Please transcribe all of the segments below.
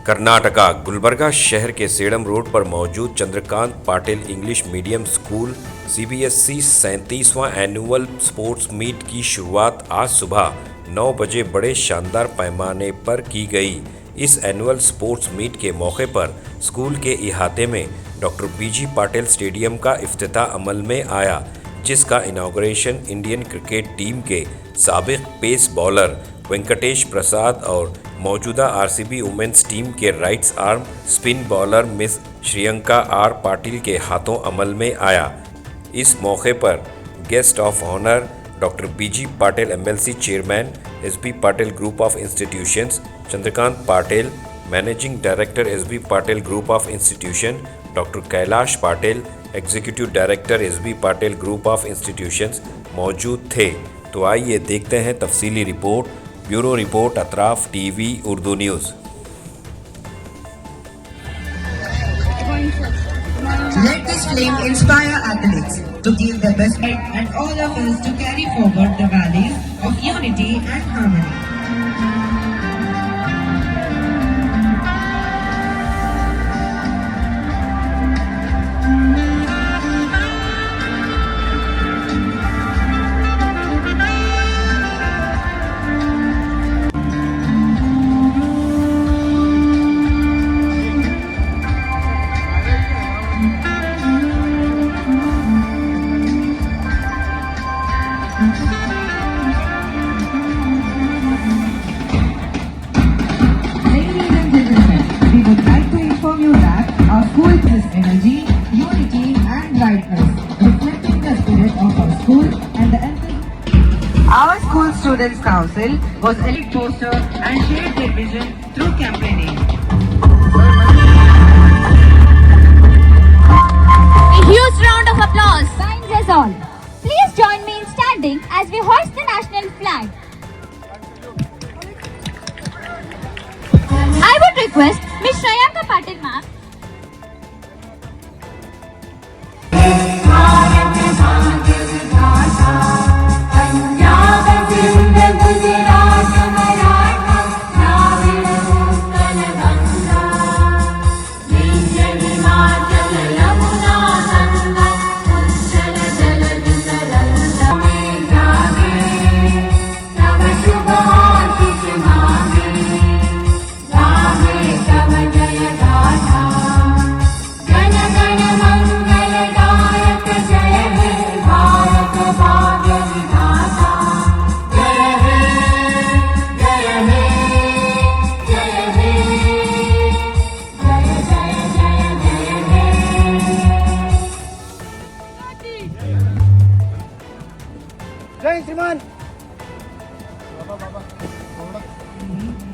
कर्नाटका गुलबर्गा शहर के sedum road पर मौजूद Chandrakant Patil English medium school CBSE 37वां एनुअल स्पोर्ट्स मीट की शुरुआत आज सुबह 9 बजे बड़े शानदार पैमाने पर की गई। इस एनुअल स्पोर्ट्स मीट के मौके पर स्कूल के इहाते में डॉक्टर बीजी पाटिल स्टेडियम का इफ्तिताह अमल में आया, जिसका इनॉग्रेशन इंडियन क्रिकेट टीम के साबिक पेस बॉलर वेंकटेश प्रसाद और मौजूदा आरसीबी वुमेन्स टीम के rights arm spin bowler miss Shreyanka R Patil के हाथों अमल में आया। इस मौके पर guest of honour doctor BG Patil MLC chairman, SB Patil group of institutions, Chandrakant Patil managing director, SB Patil group of institution, doctor Kailash Patil executive director, SB Patil group of institutions मौजूद थे। तो आइए देखते हैं तफसीली report. Bureau report, Atraf TV Urdu news. Let this flame inspire athletes to give their best and all of us to carry forward the values of unity and harmony. Energy, unity and brightness, reflecting the spirit of our school and the entire. Our school students council was elected poster and shared their vision through campaigning. A huge round of applause. Signs us all. Please join me in standing as we hoist the national flag. I would request Ms. Shriyanka Patil ma'am.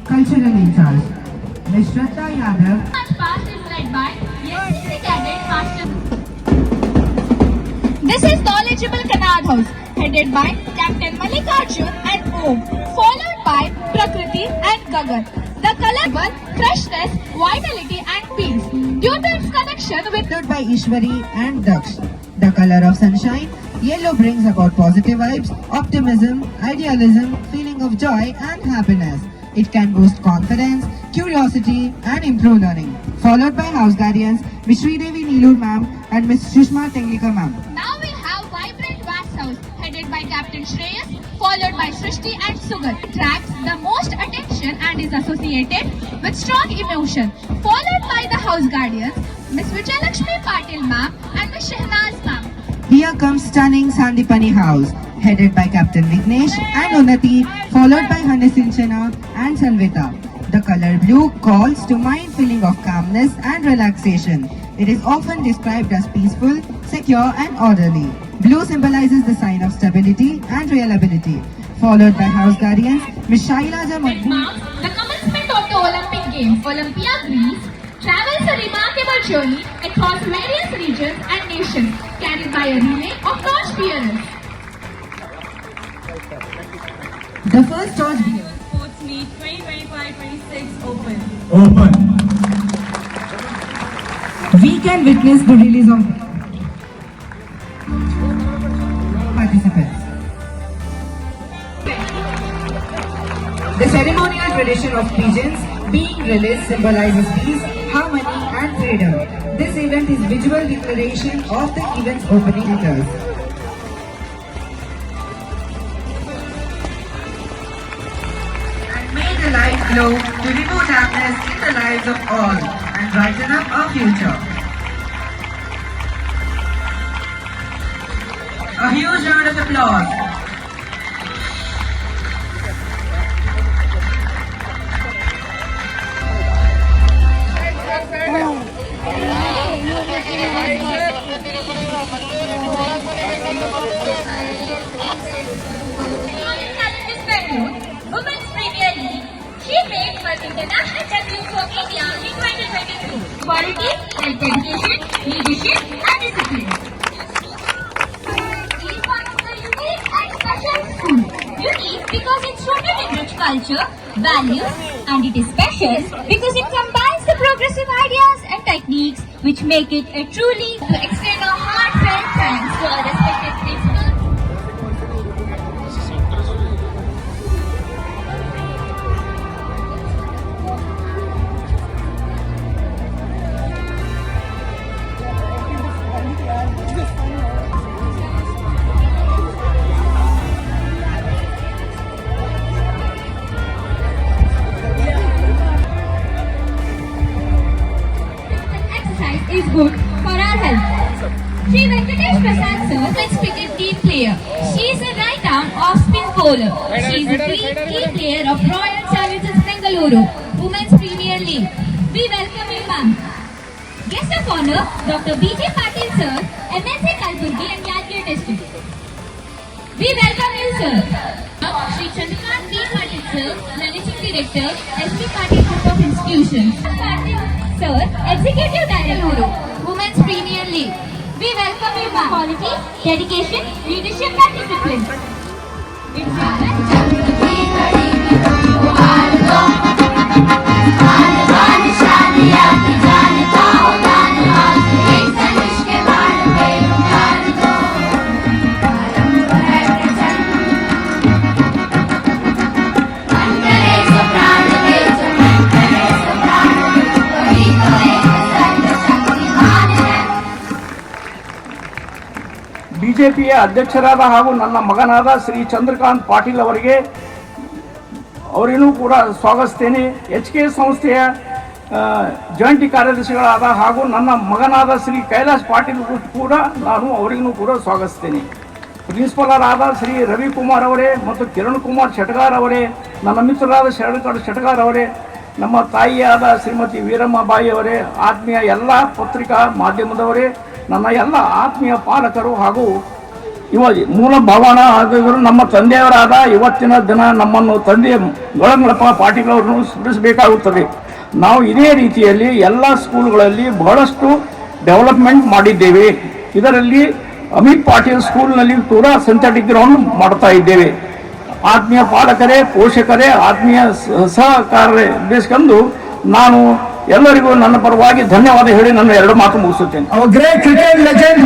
Cultural in charge, Ms. Shraddha Yadav. Past is led by SCC Cadet Master. This is Knowledgeable Kannad House, headed by Captain Mallikarjun and Om, followed by Prakriti and Gagan. The color freshness, vitality and peace, due to its connection with Led by Ishwari and Daksh. The color of sunshine, yellow brings about positive vibes, optimism, idealism, feeling of joy and happiness. It can boost confidence, curiosity and improve learning. Followed by house guardians, Ms. Sridevi Neelur ma'am and Ms. Sushma Tenglika ma'am. Now we have Vibrant Vast House, headed by Captain Shreyas, followed by Srishti and Sugar. It attracts the most attention and is associated with strong emotion. Followed by the house guardians, Ms. Vijayalakshmi Patil ma'am and Ms. Shehnaz ma'am. Here comes stunning Sandipani House, headed by Captain Vignesh and Unnati, followed by Hanisinchana and Sanvita. The color blue calls to mind feeling of calmness and relaxation. It is often described as peaceful, secure and orderly. Blue symbolizes the sign of stability and reliability. Followed by house guardians, Ms. Shailaja It marks the commencement of the Olympic Games. Olympia, Greece travels a remarkable journey across various regions and nations, carried by a relay of torch bearers. The first torch bearer. Sports Meet 2025-26 Open. We can witness the release of participants. The ceremonial tradition of pigeons being released symbolizes peace, harmony and freedom. This event is visual declaration of the event's opening letters. And may the light glow to remove darkness in the lives of all and brighten up our future. A huge round of applause. Women's Premier League, she made her international debut for India in 2022. Quality and dedication, leadership and discipline. It is one of the unique and special schools. Unique because it's rooted in rich culture, values, and it is special because it combines the progressive ideas and techniques which make it a truly to extend a heartfelt thanks to our respected principals. Is good for our health. Sri Venkatesh Prasad sir is cricket team player. She is a right arm off-spin bowler. She is a key player of Royal Challengers Bengaluru Women's Premier League. We welcome you, ma'am. Guest of honor, Dr. B.J. Patil sir, MSc Kalburgi and Yadgir district. We welcome you, sir. Shri Chandrakant B. Patil sir, Managing Director, S.P. Patil Group of Institutions. Patil sir, Executive Director, Women's Premier League. We welcome you, ma'am. Quality, dedication, leadership and discipline. It's ಬಿಜೆಪಿಯ ಅಧ್ಯಕ್ಷರಾದ ಹಾಗೂ ನನ್ನ ಮಗನಾದ ಶ್ರೀ ಚಂದ್ರಕಾಂತ್ ಪಾಟೀಲ್ ಅವರಿಗೆ ಅವರಿಗೂ ಕೂಡ ಸ್ವಾಗತಿಸ್ತೇನೆ. HK ಸಂಸ್ಥೆಯ ಜಂಟಿ ಕಾರ್ಯದರ್ಶಿಗಳಾದ ಹಾಗೂ ನನ್ನ ಮಗನಾದ ಶ್ರೀ ಕೈಲಾಶ್ ಪಾಟೀಲ್ ಕೂಡ ನಾನು ಅವರಿಗೂ ಕೂಡ ಸ್ವಾಗತಿಸ್ತೇನೆ. ಪ್ರಿನ್ಸಿಪಾಲರಾದ ಶ್ರೀ ರವಿಕುಮಾರ್ ಅವರೇ ಮತ್ತು ಕಿರಣ್ ಕುಮಾರ್ ಶೆಟ್ಗಾರ್ ಅವರೇ, ನನ್ನ ಮಿತ್ರರಾದ ಶೆಟ್ಗಾರ್ ಅವರೇ, ನಮ್ಮ ತಾಯಿಯಾದ ಶ್ರೀಮತಿ ವೀರಮ್ಮಬಾಯಿ ಅವರೇ, ಆತ್ಮೀಯ ಎಲ್ಲ ಪತ್ರಿಕಾ ಮಾಧ್ಯಮದವರೇ, ನನ್ನ ಎಲ್ಲ ಆತ್ಮೀಯ ಪಾಲಕರು ಹಾಗೂ ಮೂಲ ಭಾವನ ಆಗಿದ್ದರು ನಮ್ಮ ತಂದೆಯವರಾದ ಇವತ್ತಿನ ದಿನ ನಮ್ಮನ್ನು ತಂದೆ ಗೊಳಂಗಳಪ್ಪ ಪಾಟೀಲ್ ಅವರನ್ನು ಸ್ಮರಿಸಬೇಕಾಗುತ್ತದೆ. ನಾವು ಇದೇ ರೀತಿಯಲ್ಲಿ ಎಲ್ಲ ಸ್ಕೂಲ್ಗಳಲ್ಲಿ ಬಹಳಷ್ಟು ಡೆವಲಪ್ಮೆಂಟ್ ಮಾಡಿದ್ದೇವೆ. ಇದರಲ್ಲಿ ಅಮಿತ್ ಪಾಟೀಲ್ ಸ್ಕೂಲ್ನಲ್ಲಿ ಕೂಡ ಸಿಂಥೆಟಿಕ್ ಗ್ರೌಂಡ್ ಮಾಡ್ತಾ ಇದ್ದೇವೆ. ಆತ್ಮೀಯ ಪಾಲಕರೇ, ಪೋಷಕರೇ, ಆತ್ಮೀಯ ಸಹಕಾರ ನಿರ್ದೇಶಕಂದು ನಾನು ಎಲ್ಲರಿಗೂ ನನ್ನ ಪರವಾಗಿ ಧನ್ಯವಾದ ಹೇಳಿ ನನ್ನ ಎರಡು ಮಾತು ಮುಗಿಸುತ್ತೇನೆ. Our great cricket legend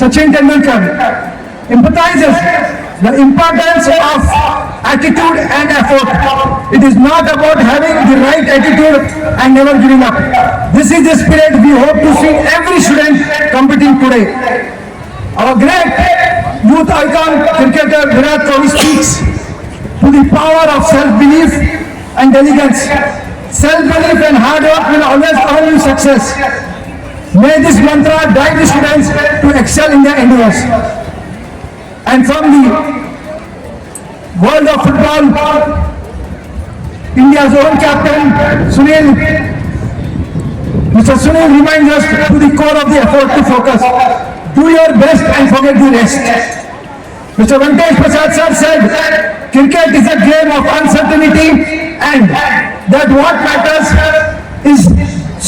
Sachin Tendulkar empathizes the importance of attitude and effort. It is not about having the right attitude and never giving up. This is the spirit we hope to see every student competing today. Our great youth icon cricketer Virat Kohli speaks to the power of self-belief and diligence. Self-belief and hard work will always earn you success. May this mantra guide the students to excel in their endeavors. And from the world of football, India's own captain, Mr. Sunil reminds us to the core of the effort to focus. Do your best and forget the rest. Mr. Venkatesh Prasad sir said, cricket is a game of uncertainty and that what matters is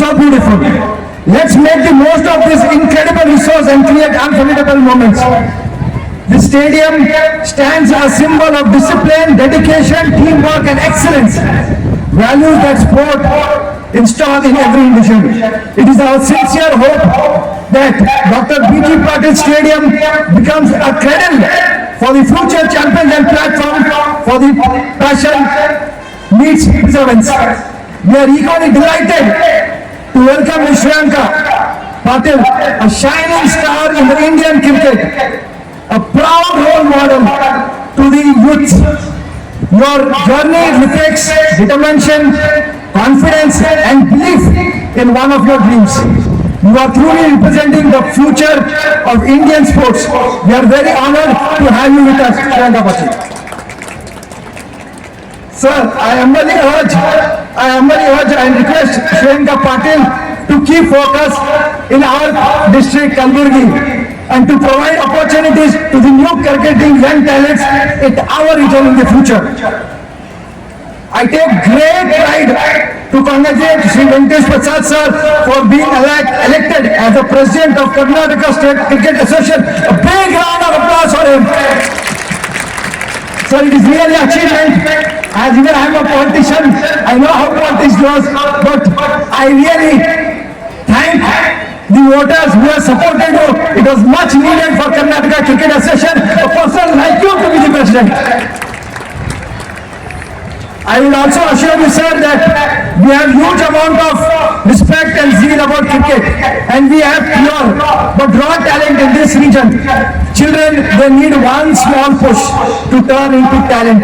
so beautiful. Let's make the most of this incredible resource and create unforgettable moments. This stadium stands as a symbol of discipline, dedication, teamwork and excellence. Values that sport installed in every individual. It is our sincere hope that Dr. B.G. Patil Stadium becomes a cradle for the future champions and platform for the passion meets perseverance. we are equally delighted to welcome Ms. Shriyanka Patil, a shining star in the Indian cricket, a proud role model to the youth. Your journey reflects determination, confidence and belief in one of your dreams. You are truly representing the future of Indian sports. We are very honored to have you with us, Shriyanka Patil. Sir, I humbly urge and request Shriyanka Patil to keep focus in our district, Kalburgi, and to provide opportunities to the new cricketing young talents in our region in the future. I take great pride to congratulate Sri Venkatesh Prasad sir for being elected as the president of Karnataka State Cricket Association. A big round of applause for him. Sir, it is really an achievement. As even I am a politician, I know how politics goes, but I really thank the voters who have supported you. It was much needed for Karnataka Cricket Association, a person like you to be the president. I would also assure you, sir, that we have huge amount of respect and zeal about cricket, and we have pure but raw talent in this region. Children, they need one small push to turn into talent,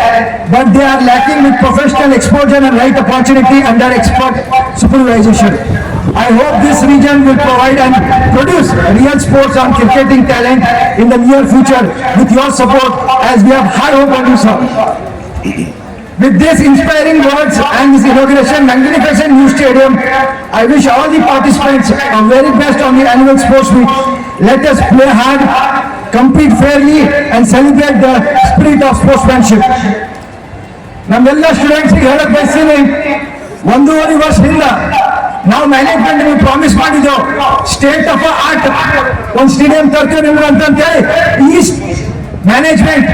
but they are lacking with professional exposure and right opportunity under expert supervision. I hope this region will provide and produce real sports and cricketing talent in the near future with your support, as we have high hope on you, sir. With these inspiring words and this inauguration magnificent new stadium, I wish all the participants the very best on the annual sports meet. Let us play hard, compete fairly and celebrate the spirit of sportsmanship. ನಮ್ಮೆಲ್ಲ students ಹೇಳಕ್ ಬಯಸ್ತೀನಿ, 1.5 ವರ್ಷದಿಂದ ನಾವು management ನೀವು promise ಮಾಡಿದ್ದೆವು, state of art ಒಂದು stadium ತರ್ತೀವಿ ನಿಮ್ಗೆ ಅಂತಂತೇಳಿ. ಈ management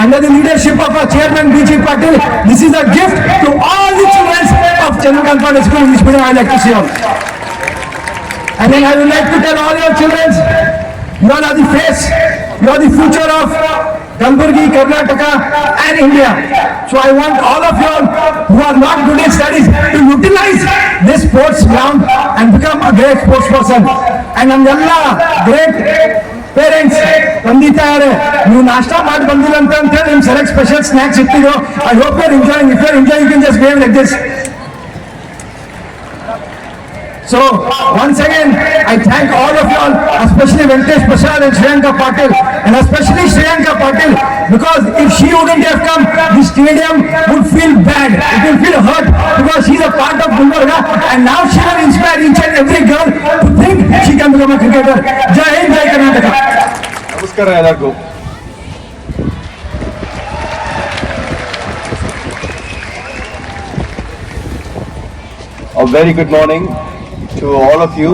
under the leadership of our chairman B.G. Patil, this is a gift to all the children of Chandrakant Patil School English Medium. I like to see all. And then I would like to tell all your children, you all are the face, you are the future of Kalburgi, Karnataka and India. So I want all of you all who are not good in studies to utilize this sports ground and become a great sports person. And Namjalla, great parents ತಂದೆ ತಾಯರೇ, ನೀವು ನಾಷ್ಟ ಮಾಡಿ ಬಂದಿಲ್ಲ ಅಂತ ಹೇಳಿ ನಿಮ್ಗೆ select special snacks ಇಟ್ಟಿರೋ. I hope you are enjoying. If you are enjoying, you can just behave like this. So once again, I thank all of you all, especially Venkatesh Prasad and Shriyanka Patil, and especially Shriyanka Patil, because if she wouldn't have come, the stadium would feel bad. It will feel hurt because she's a part of Gulbarga, and now she will inspire each and every girl to think she can become a cricketer. Jai Hind, Jai Karnataka. ನಮಸ್ಕಾರ ಎಲ್ಲರಿಗೂ. A very good morning to all of you.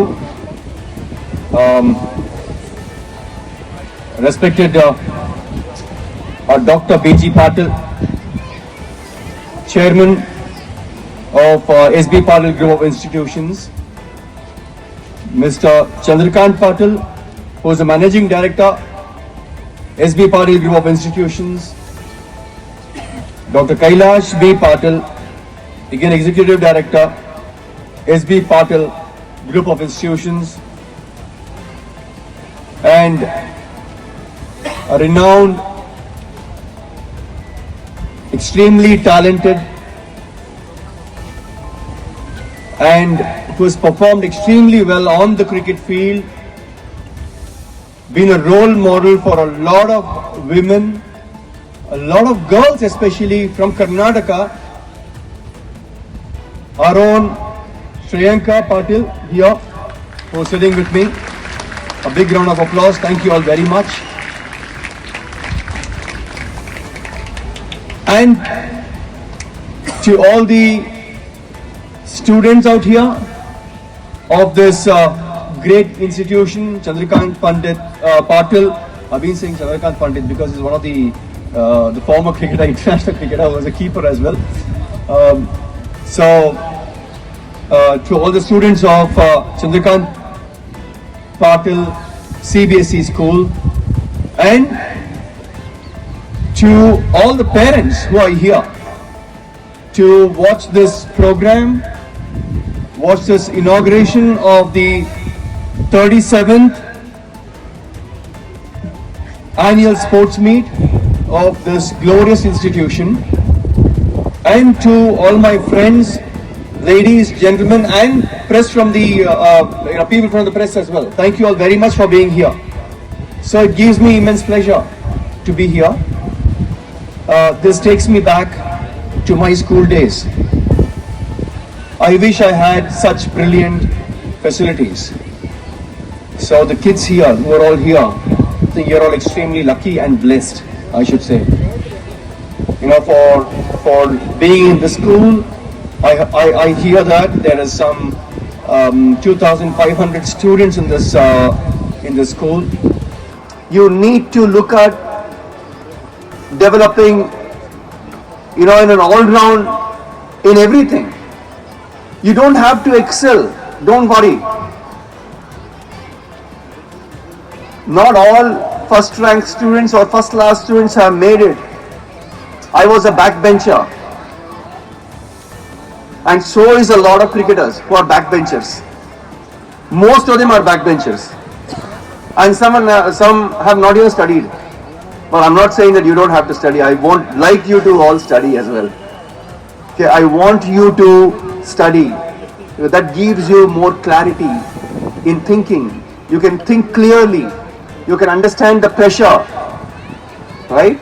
Respected Dr. B.G. Patil, Chairman of SB Patil Group of Institutions, Mr. Chandrakant Patil, who is the Managing Director, SB Patil Group of Institutions, Dr. Kailash B. Patil, again Executive Director, SB Patil Group of Institutions, and a renowned, extremely talented, and who has performed extremely well on the cricket field, been a role model for a lot of women, a lot of girls especially from Karnataka. Our own Shriyanka Patil here, who is sitting with me. A big round of applause. Thank you all very much. And to all the students out here of this great institution, Chandrakant Patil. I've been saying Chandrakant Pandit because he's one of the former cricketer, international cricketer, who was a keeper as well. To all the students of Chandrakant Patil CBSE school, and to all the parents who are here to watch this program was this inauguration of the 37th annual sports meet of this glorious institution, and to all my friends, ladies, gentlemen, and press from the people from the press as well. Thank you all very much for being here. So it gives me immense pleasure to be here. This takes me back to my school days. I wish I had such brilliant facilities. So the kids here, who are all here, I think you're all extremely lucky and blessed, I should say. You know, for being in the school, I hear that there is some 2,500 students in this school. You need to look at developing, you know, in an all-round, in everything. You don't have to excel, don't worry. Not all first-rank students or first-class students have made it. I was a backbencher. And so is a lot of cricketers who are backbenchers. Most of them are backbenchers. And some have not even studied. But I'm not saying that you don't have to study. I won't like you to all study as well. Okay, I want you to study. That gives you more clarity in thinking. You can think clearly. You can understand the pressure. Right?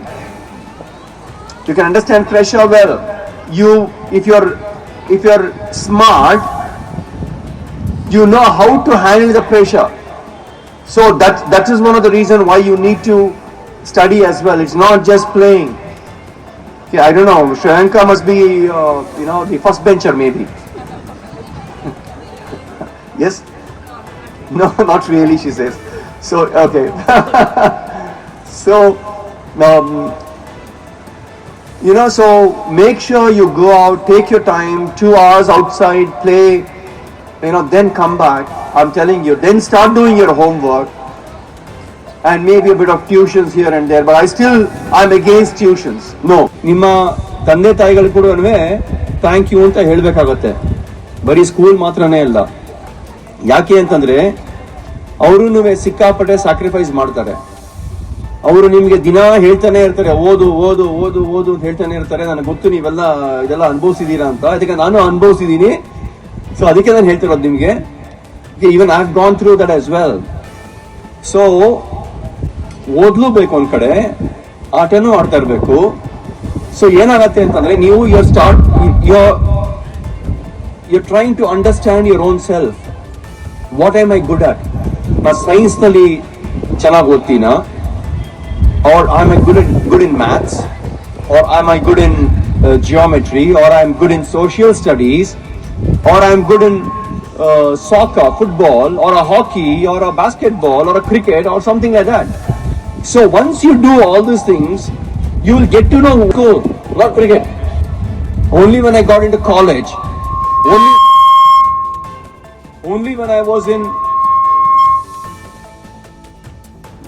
You can understand pressure well. If you're smart, you know how to handle the pressure. So that is one of the reasons why you need to study as well. It's not just playing. Okay, I don't know. Shriyanka must be, the first bencher maybe. Yes? No, not really, she says. So, okay. So, so make sure you go out, take your time, 2 hours outside, play, then come back. I'm telling you, then start doing your homework and maybe a bit of tuitions here and there. But I'm against tuitions. No. ನಿಮ್ಮ ತಂದೆ ತಾಯಿಗಳು ಕೂಡ thank you ಅಂತ ಹೇಳಬೇಕಾಗತ್ತೆ. ಬರೀ school ಮಾತ್ರನೇ ಅಲ್ಲ. ಯಾಕೆ ಅಂತಂದ್ರೆ ಅವರು ಸಿಕ್ಕಾಪಟ್ಟೆ ಸ್ಯಾಕ್ರಿಫೈಸ್ ಮಾಡ್ತಾರೆ. ಅವರು ನಿಮ್ಗೆ ದಿನ ಹೇಳ್ತಾನೆ ಇರ್ತಾರೆ, ಓದು ಓದು ಓದು ಓದು ಅಂತ ಹೇಳ್ತಾನೆ ಇರ್ತಾರೆ. ನನಗೆ ಗೊತ್ತು ಇದೆಲ್ಲ ಅನುಭವಿಸಿದೀರಾ ಅಂತ. ಅದಕ್ಕೆ ನಾನು ಅನುಭವಿಸಿದೀನಿ. ಸೊ ಅದಕ್ಕೆ ನಾನು ಹೇಳ್ತಿರೋದು ನಿಮ್ಗೆ. Even I have gone through that as well. So ಓದ್ಲೂಬೇಕು ಒಂದ್ ಕಡೆ, ಆಟನೂ ಆಡ್ತಾ ಇರ್ಬೇಕು. ಸೊ ಏನಾಗತ್ತೆ ಅಂತಂದ್ರೆ ನೀವು you're trying to understand your own self. What am I good at? ನಾ ಸೈನ್ಸ್ ನಲ್ಲಿ ಚೆನ್ನಾಗಿ ಓದ್ತೀನಾ, or am I good in maths, or am I good in geometry, or I'm good in social studies, or I'm good in soccer, football, or a hockey, or a basketball, or a cricket, or something like that. So once you do all these things, you will get to know school, not cricket. Only when I got into college, only when I was in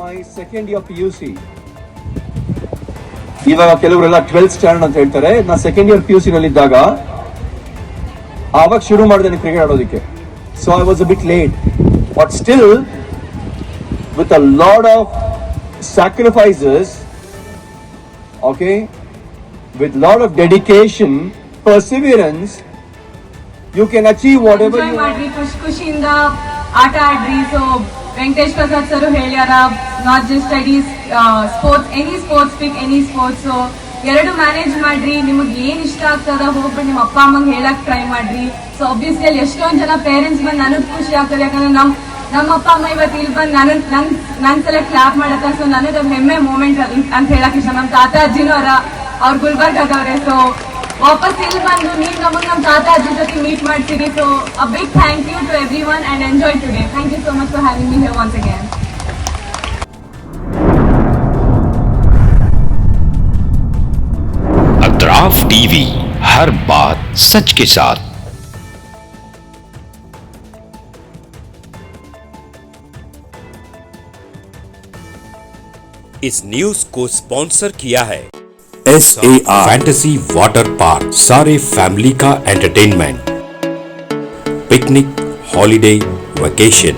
my second year PUC. ಇವಾಗ ಕೆಲವರೆಲ್ಲ 12th standard ಅಂತ ಹೇಳ್ತಾರೆ. ನಾ second year PUC ನಲ್ಲಿ ಇದ್ದಾಗ ಆವಾಗ ಶುರು ಮಾಡಿದೆ ಕ್ರಿಕೆಟ್ ಆಡೋದಕ್ಕೆ. So I was a bit late, but still with a lot of sacrifices, okay, with lot of dedication, perseverance, you can achieve whatever you ಮಾಡ್ರಿ. ಖುಷಿಯಿಂದ ಆಟ ಆಡ್ರಿ. ಸೊ ವೆಂಕಟೇಶ್ ಪ್ರಸಾದ್ ಸರ್ ಹೇಳ್ಯಾರ, not just studies, sports, any sports pick any sports. So ಎರಡು manage ಮಾಡ್ರಿ. ನಿಮಗೆ ಏನ್ ಇಷ್ಟ ಆಗ್ತದ ಹೋಗ್ಬಿಟ್ಟು ನಿಮ್ಮ ಅಪ್ಪ ಅಮ್ಮಂಗೆ ಹೇಳಕ್ ಟ್ರೈ ಮಾಡ್ರಿ. ಸೊ ಆಬ್ವಿಯಸ್ಲಿ ಅಲ್ಲಿ ಎಷ್ಟೊಂದ್ ಜನ ಪೇರೆಂಟ್ಸ್ ಬಂದು ನನಗ್ ಖುಷಿ ಆಗ್ತದೆ, ಯಾಕಂದ್ರೆ ನಮ್ಮ ಅಪ್ಪ ಅಮ್ಮ ಇವತ್ತು ಇಲ್ಲಿ ಬಂದು ನನ್ ಸಲ ಕ್ಲಾಪ್ ಮಾಡತ್ತ. ಸೊ ನನಗೆ ಹೆಮ್ಮೆ ಮೂಮೆಂಟ್ ಅಂತ ಹೇಳಕ್ ಇಷ್ಟ. ನಮ್ಮ ತಾತ ಅಜ್ಜಿನೂ ಅವ್ರ ಗುಲ್ಬರ್ಗದವ್ರೆ. ಸೊ ವಾಪಸ್ ಇಲ್ಲಿ ಬಂದು ನೀವು ನಮ್ಮ ತಾತ ಅಜ್ಜಿ ಜೊತೆ ಮೀಟ್ ಮಾಡ್ತೀರಿ. So a big thank you to everyone and enjoy today. Thank you so much for having me here once again. Atraf TV, हर बात सच के साथ। इस न्यूज को स्पॉन्सर किया है SAR फैंटेसी वाटर पार्क, सारे फैमिली का एंटरटेनमेंट। पिकनिक, हॉलिडे, वेकेशन,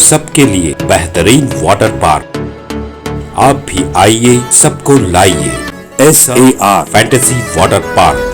सबके लिए बेहतरीन वाटर पार्क। आप भी आइए, सबको लाइए। SAR fantasy water park.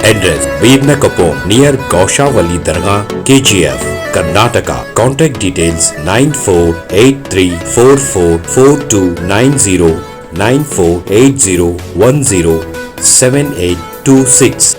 Address: Veernakapom, near Gaushavali Dargah, KGF, Karnataka. Contact details: 9483444290, 9480107826.